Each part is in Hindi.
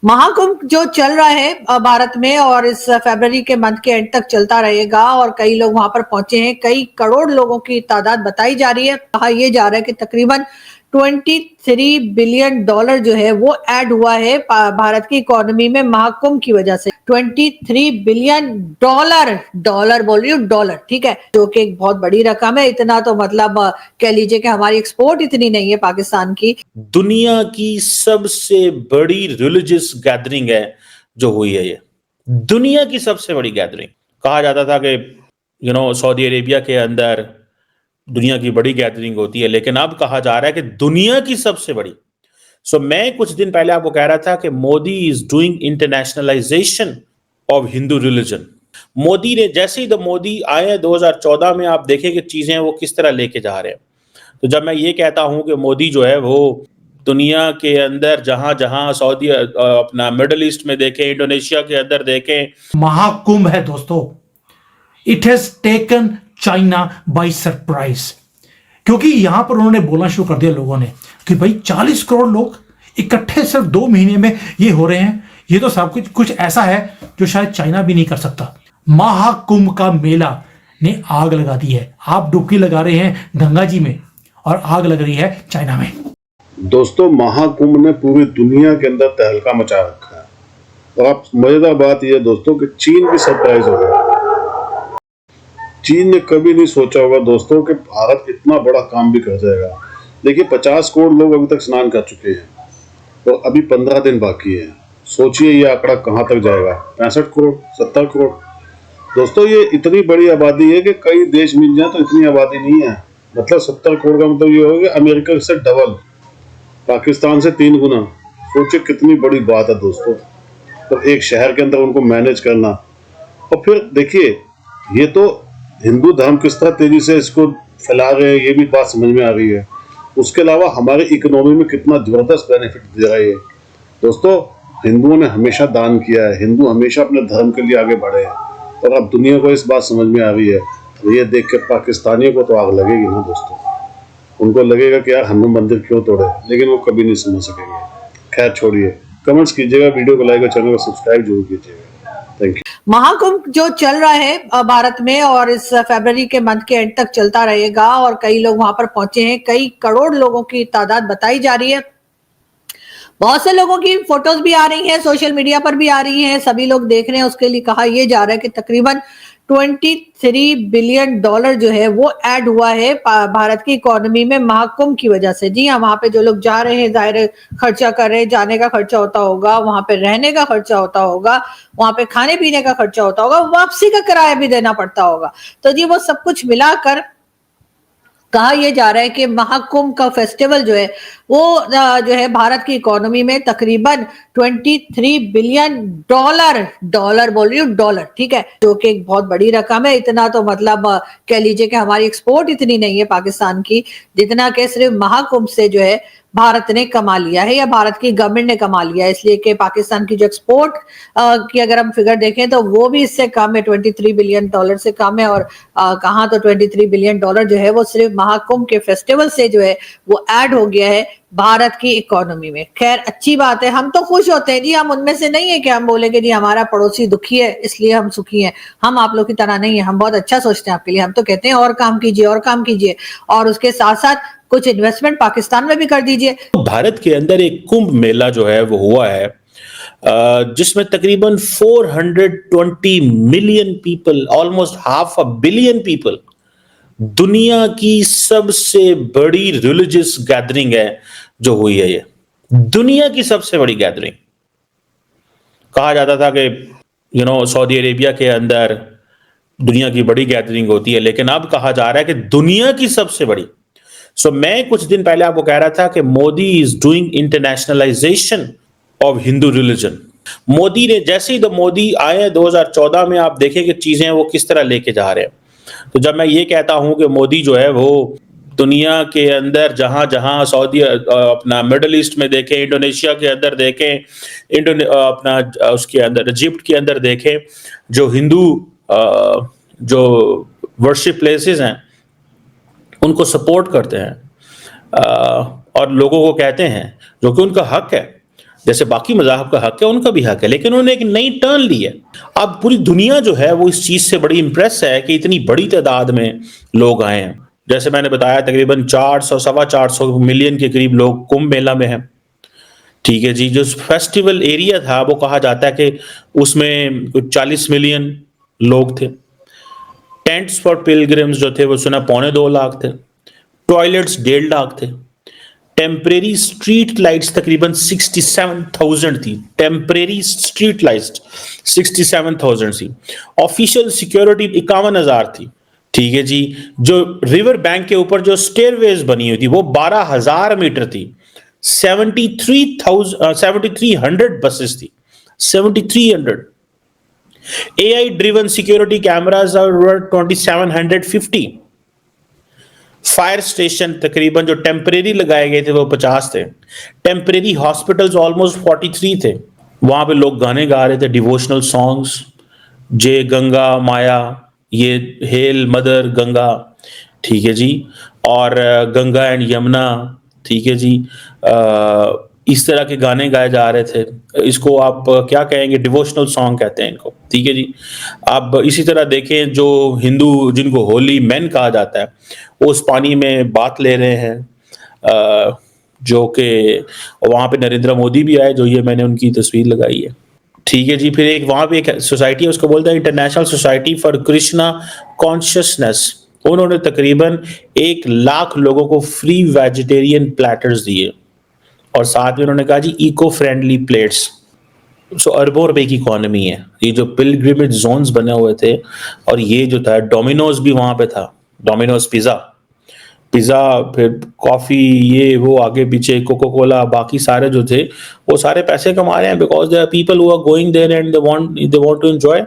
महाकुंभ जो चल रहा है भारत में और इस फरवरी के मंथ के एंड तक चलता रहेगा और कई लोग वहां पर पहुंचे हैं। कई करोड़ लोगों की तादाद बताई जा रही है। कहा यह जा रहा है कि तकरीबन 23 बिलियन डॉलर जो है वो ऐड हुआ है भारत की इकोनॉमी में महाकुंभ की वजह से। 23 बिलियन डॉलर, डॉलर बोल रही हूँ, डॉलर, ठीक है, जो कि एक बहुत बड़ी रकम है। इतना तो मतलब कह लीजिए कि हमारी एक्सपोर्ट इतनी नहीं है पाकिस्तान की। दुनिया की सबसे बड़ी रिलीजियस गैदरिंग है जो हुई है। ये दुनिया की सबसे बड़ी गैदरिंग। कहा जाता था कि सऊदी अरेबिया के अंदर दुनिया की बड़ी गैदरिंग होती है, लेकिन अब कहा जा रहा है कि दुनिया की सबसे बड़ी। मैं कुछ दिन पहले आपको कह रहा था कि Modi is doing internationalisation of Hindu religion. Modi ने जैसे ही मोदी आए 2014 में, आप देखें कि चीजें वो किस तरह लेके जा रहे हैं। तो जब मैं ये कहता हूं कि मोदी जो है वो दुनिया के अंदर जहां जहां सऊदी अपना मिडल ईस्ट में देखें, इंडोनेशिया के अंदर देखें, महाकुंभ है दोस्तों। It has taken China by surprise, क्योंकि यहां पर उन्होंने बोलना शुरू कर दिया लोगों ने कि भाई 40 करोड़ लोग इकट्ठे सिर्फ 2 महीने में ये हो रहे हैं। ये तो सब कुछ ऐसा है जो शायद चाइना भी नहीं कर सकता। महाकुंभ का मेला ने आग लगा दी है। आप डुबकी लगा रहे हैं गंगा जी में और आग लग रही है चाइना में। दोस्तों, महाकुंभ ने पूरी दुनिया के अंदर तहलका मचा रखा है। और आप मजेदार बात यह दोस्तों कि चीन भी सरप्राइज हो गया। चीन ने कभी नहीं सोचा होगा दोस्तों कि भारत इतना बड़ा काम भी कर जाएगा। देखिए, 50 करोड़ लोग अभी तक स्नान कर चुके हैं और तो अभी 15 दिन बाकी है। सोचिए ये आंकड़ा कहां तक जाएगा। 65 करोड़, 70 करोड़। दोस्तों, ये इतनी बड़ी आबादी है कि कई देश मिल जाए तो इतनी आबादी नहीं है। मतलब 70 करोड़ का मतलब ये होगा अमेरिका से डबल, पाकिस्तान से 3 गुना। सोचिए कितनी बड़ी बात है दोस्तों। तो एक शहर के अंदर उनको मैनेज करना। और फिर देखिए, ये तो हिंदू धर्म किस तरह तेजी से इसको फैला रहे हैं, ये भी बात समझ में आ रही है। उसके अलावा हमारे इकोनॉमी में कितना जबरदस्त बेनिफिट दे रहा है। दोस्तों, हिंदुओं ने हमेशा दान किया है। हिंदू हमेशा अपने धर्म के लिए आगे बढ़े हैं और अब दुनिया को इस बात समझ में आ रही है। तो ये देख के पाकिस्तानियों को तो आग लगेगी ना दोस्तों। उनको लगेगा कि यार हमने मंदिर क्यों तोड़े, लेकिन वो कभी नहीं समझ सकेंगे। खैर छोड़िए, कमेंट्स कीजिएगा, वीडियो को लाइक और चैनल को सब्सक्राइब जरूर कीजिएगा। Thank you. महाकुंभ जो चल रहा है भारत में और इस फरवरी के मंथ के एंड तक चलता रहेगा और कई लोग वहां पर पहुंचे हैं। कई करोड़ लोगों की तादाद बताई जा रही है। बहुत से लोगों की फोटोज भी आ रही हैं, सोशल मीडिया पर भी आ रही हैं, सभी लोग देख रहे हैं। उसके लिए कहा यह जा रहा है कि तकरीबन 23 बिलियन डॉलर जो है वो ऐड हुआ है भारत की इकोनॉमी में महाकुंभ की वजह से। जी हाँ, वहां पे जो लोग जा रहे हैं जाहिर है खर्चा कर रहे हैं। जाने का खर्चा होता होगा, वहां पे रहने का खर्चा होता होगा, वहां पे खाने पीने का खर्चा होता होगा, वापसी का किराया भी देना पड़ता होगा। तो जी वो सब कुछ मिलाकर कहा यह जा रहा है कि महाकुंभ का फेस्टिवल जो है वो जो है भारत की इकोनॉमी में तकरीबन 23 बिलियन डॉलर, डॉलर बोल रही हूँ, डॉलर, ठीक है, जो कि एक बहुत बड़ी रकम है। इतना तो मतलब कह लीजिए कि हमारी एक्सपोर्ट इतनी नहीं है पाकिस्तान की, जितना कि सिर्फ महाकुंभ से जो है भारत ने कमा लिया है या भारत की गवर्नमेंट ने कमा लिया है। इसलिए कि पाकिस्तान की जो एक्सपोर्ट की अगर हम फिगर देखें तो वो भी इससे कम है, 23 बिलियन डॉलर से कम है। और कहाँ तो 23 बिलियन डॉलर जो है वो सिर्फ महाकुंभ के फेस्टिवल से जो है वो ऐड हो गया है भारत की इकोनॉमी में। खैर अच्छी बात है, हम तो खुश होते हैं जी। हम उनमें से नहीं है कि हम बोलेंगे जी हमारा पड़ोसी दुखी है इसलिए हम सुखी हैं। हम आप लोग की तरह नहीं है, हम बहुत अच्छा सोचते हैं आपके लिए। हम तो कहते हैं और काम कीजिए और काम कीजिए, और उसके साथ साथ कुछ इन्वेस्टमेंट पाकिस्तान में भी कर दीजिए। भारत के अंदर एक कुंभ मेला जो है वो हुआ है, जिसमें तकरीबन 420 million people, almost half a billion people, दुनिया की सबसे बड़ी रिलीजियस गैदरिंग है जो हुई है। ये दुनिया की सबसे बड़ी गैदरिंग। कहा जाता था कि सऊदी अरेबिया के अंदर दुनिया की बड़ी गैदरिंग होती है, लेकिन अब कहा जा रहा है कि दुनिया की सबसे बड़ी। मैं कुछ दिन पहले आपको कह रहा था कि Modi is doing internationalisation of Hindu religion. Modi ने जैसे ही मोदी आए 2014 में, आप देखें कि चीजें वो किस तरह लेके जा रहे हैं। तो जब मैं ये कहता हूं कि मोदी जो है वो दुनिया के अंदर जहां जहां सऊदी अपना मिडल ईस्ट में देखें, इंडोनेशिया के अंदर देखें, अपना उसके अंदर इजिप्ट के अंदर देखें, जो हिंदू जो वर्शिप प्लेसेस हैं उनको सपोर्ट करते हैं और लोगों को कहते हैं, जो कि उनका हक है। जैसे बाकी मज़ाहब का हक है, उनका भी हक है, लेकिन उन्होंने एक नई टर्न ली है। अब पूरी दुनिया जो है वो इस चीज़ से बड़ी इंप्रेस है कि इतनी बड़ी तादाद में लोग आए हैं। जैसे मैंने बताया, तकरीबन 400 सवा 400 मिलियन के करीब लोग कुंभ मेला में हैं। ठीक है जी। जो फेस्टिवल एरिया था वो कहा जाता है कि उसमें कुछ 40 मिलियन लोग थे। टेंट्स फॉर पिलग्रिम्स जो थे वो सुना 2.25 लाख थे। टॉयलेट्स 1.5 लाख थे। टेम्परेरी स्ट्रीट लाइट्स तकरीबन 67,000 थी। टेम्परेरी स्ट्रीट लाइट्स 67,000 थी। ऑफिशियल सिक्योरिटी 51,000 थी। ठीक है जी। जो रिवर बैंक के ऊपर जो स्टेयरवेज बनी हुई थी वो 12,000 मीटर थी। 7300 बसेस थी। 7300 AI driven security cameras are 2750। Fire station तकरीबन जो टेम्परेरी लगाए गए थे वो 50 थे। टेम्परेरी हॉस्पिटल्स ऑलमोस्ट 43 थे। वहां पे लोग गाने गा रहे थे, डिवोशनल सॉन्ग्स, जय गंगा माया, ये हेल मदर गंगा। ठीक है जी। और गंगा एंड यमुना। ठीक है जी। इस तरह के गाने गाए जा रहे थे। इसको आप क्या कहेंगे, डिवोशनल सॉन्ग कहते हैं इनको। ठीक है जी। अब इसी तरह देखें, जो हिंदू जिनको होली मैन कहा जाता है वो उस पानी में बात ले रहे हैं, जो कि वहाँ पे नरेंद्र मोदी भी आए, जो ये मैंने उनकी तस्वीर लगाई है। ठीक है जी। फिर एक वहाँ पे एक सोसाइटी है, उसको बोलते हैं international society for Krishna consciousness. उन्होंने तकरीबन 1 लाख लोगों को फ्री वेजिटेरियन प्लेटर्स दिए और साथ में उन्होंने कहा जी इको फ्रेंडली प्लेट्स। सो अरबों रुपए की इकोनॉमी है। ये जो पिलग्रिमेज जोन्स बने हुए थे, और ये जो था डोमिनोज भी वहां पे था, डोमिनोज पिज़्ज़ा, फिर कॉफ़ी, ये वो आगे पीछे कोको कोला, बाकी सारे जो थे वो सारे पैसे कमा रहे हैं because there are people who are going there and they want to enjoy.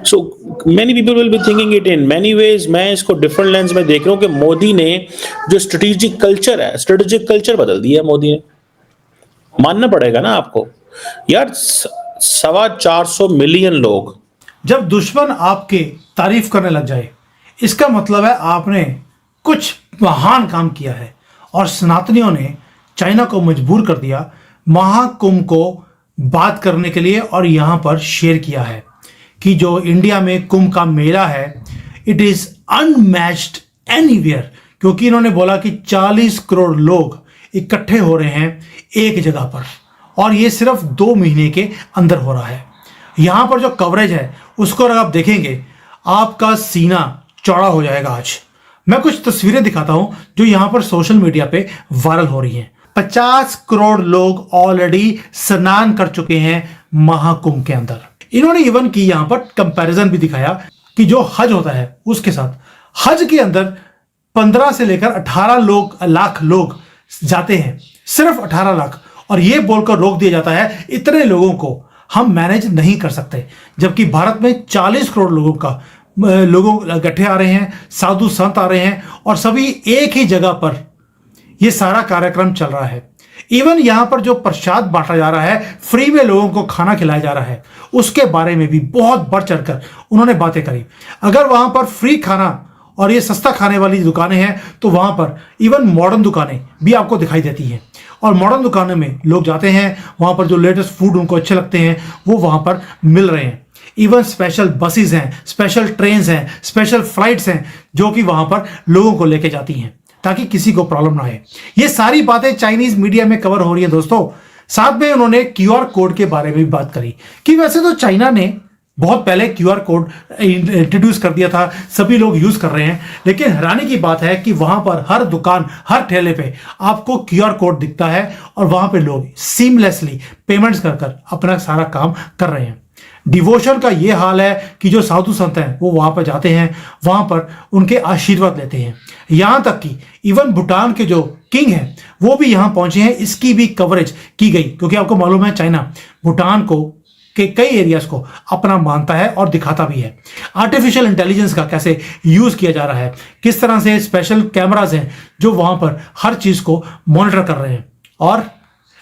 So many people will be thinking it in many ways. मैं इसको डिफरेंट लेंस में देख रहा हूँ कि मोदी ने जो स्ट्रेटेजिक कल्चर बदल दिया है। मोदी ने, मानना पड़ेगा ना आपको यार, 450 मिलियन लोग। जब दुश्मन आपके तारीफ करने लग जाए, इसका मतलब है आपने कुछ महान काम किया है। और सनातनियों ने चाइना को मजबूर कर दिया महाकुंभ को बात करने के लिए, और यहां पर शेयर किया है कि जो इंडिया में कुंभ का मेला है, इट इज अनमैच्ड एनीवेयर। क्योंकि इन्होंने बोला कि 40 करोड़ लोग इकट्ठे हो रहे हैं एक जगह पर, और ये सिर्फ 2 महीने के अंदर हो रहा है। यहां पर जो कवरेज है उसको अगर आप देखेंगे, आपका सीना चौड़ा हो जाएगा। आज मैं कुछ तस्वीरें दिखाता हूं जो यहां पर सोशल मीडिया पे वायरल हो रही हैं। 50 करोड़ लोग ऑलरेडी स्नान कर चुके हैं महाकुंभ के अंदर। इन्होंने इवन की यहां पर कंपैरिजन भी दिखाया कि जो हज होता है उसके साथ, हज के अंदर 15 से लेकर 18 लाख लोग जाते हैं, सिर्फ 18 लाख। और यह बोलकर रोक दिया जाता है इतने लोगों को हम मैनेज नहीं कर सकते, जबकि भारत में 40 करोड़ लोग इकट्ठे आ रहे हैं, साधु संत आ रहे हैं, और सभी एक ही जगह पर यह सारा कार्यक्रम चल रहा है। इवन यहां पर जो प्रसाद बांटा जा रहा है, फ्री में लोगों को खाना खिलाया जा रहा है, उसके बारे में भी बहुत बढ़ चढ़कर उन्होंने बातें करी। अगर वहां पर फ्री खाना और ये सस्ता खाने वाली दुकानें हैं, तो वहां पर इवन मॉडर्न दुकानें भी आपको दिखाई देती हैं। और मॉडर्न दुकानों में लोग जाते हैं, वहां पर जो लेटेस्ट फूड उनको अच्छे लगते हैं वो वहां पर मिल रहे हैं। इवन स्पेशल बसेस हैं, स्पेशल ट्रेन्स हैं, स्पेशल फ्लाइट्स हैं, जो कि वहां पर लोगों को लेके जाती हैं ताकि किसी को प्रॉब्लम ना आए। ये सारी बातें चाइनीज मीडिया में कवर हो रही है दोस्तों। साथ में उन्होंने QR कोड के बारे में भी बात करी कि वैसे तो चाइना ने बहुत पहले QR कोड इंट्रोड्यूस कर दिया था, सभी लोग यूज कर रहे हैं, लेकिन हैरानी की बात है कि वहां पर हर दुकान, हर ठेले पे आपको QR कोड दिखता है, और वहां पे लोग सीमलेसली पेमेंट्स कर अपना सारा काम कर रहे हैं। डिवोशन का ये हाल है कि जो साधु संत हैं वो वहां पर जाते हैं, वहां पर उनके आशीर्वाद लेते हैं। यहां तक कि इवन भूटान के जो किंग हैं वो भी यहां पहुंचे हैं, इसकी भी कवरेज की गई, क्योंकि आपको मालूम है चाइना भूटान को के कई एरियाज को अपना मानता है और दिखाता भी है। आर्टिफिशियल इंटेलिजेंस का कैसे यूज किया जा रहा है, किस तरह से स्पेशल कैमराज हैं जो वहां पर हर चीज को मॉनिटर कर रहे हैं। और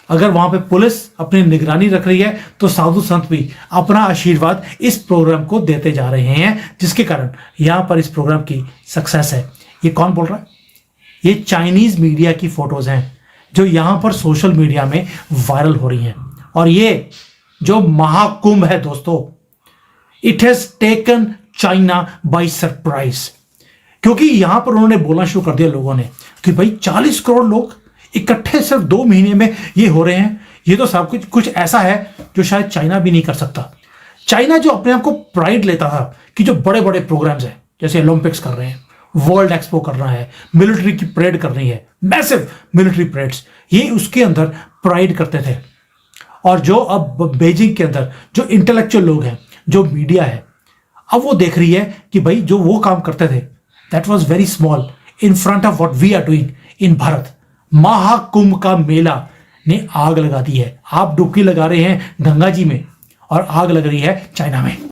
अगर वहां पे पुलिस अपनी निगरानी रख रही है, तो साधु संत भी अपना आशीर्वाद इस प्रोग्राम को देते जा रहे हैं, जिसके कारण यहां पर इस प्रोग्राम की सक्सेस है। ये कौन बोल रहा है? ये चाइनीज मीडिया की फोटोज हैं जो यहां पर सोशल मीडिया में वायरल हो रही हैं। और ये जो महाकुंभ है दोस्तों, it has taken China by surprise. क्योंकि यहां पर उन्होंने बोलना शुरू कर दिया लोगों ने कि भाई 40 करोड़ लोग इकट्ठे सिर्फ 2 महीने में ये हो रहे हैं, ये तो सब कुछ ऐसा है जो शायद चाइना भी नहीं कर सकता। चाइना जो अपने आप को प्राइड लेता था कि जो बड़े बड़े प्रोग्राम्स हैं, जैसे ओलंपिक्स कर रहे हैं, वर्ल्ड एक्सपो कर रहा है, मिलिट्री की परेड कर रही है, मैसिव मिलिट्री परेड्स, ये उसके अंदर प्राइड करते थे। और जो अब बीजिंग के अंदर जो इंटेलेक्चुअल लोग हैं, जो मीडिया है, अब वो देख रही है कि भाई जो वो काम करते थे that was very small in front of what we are doing in Bharat. Mahakumbh का मेला ने आग लगा दी है। आप डुबकी लगा रहे हैं गंगा जी में और आग लग रही है चाइना में।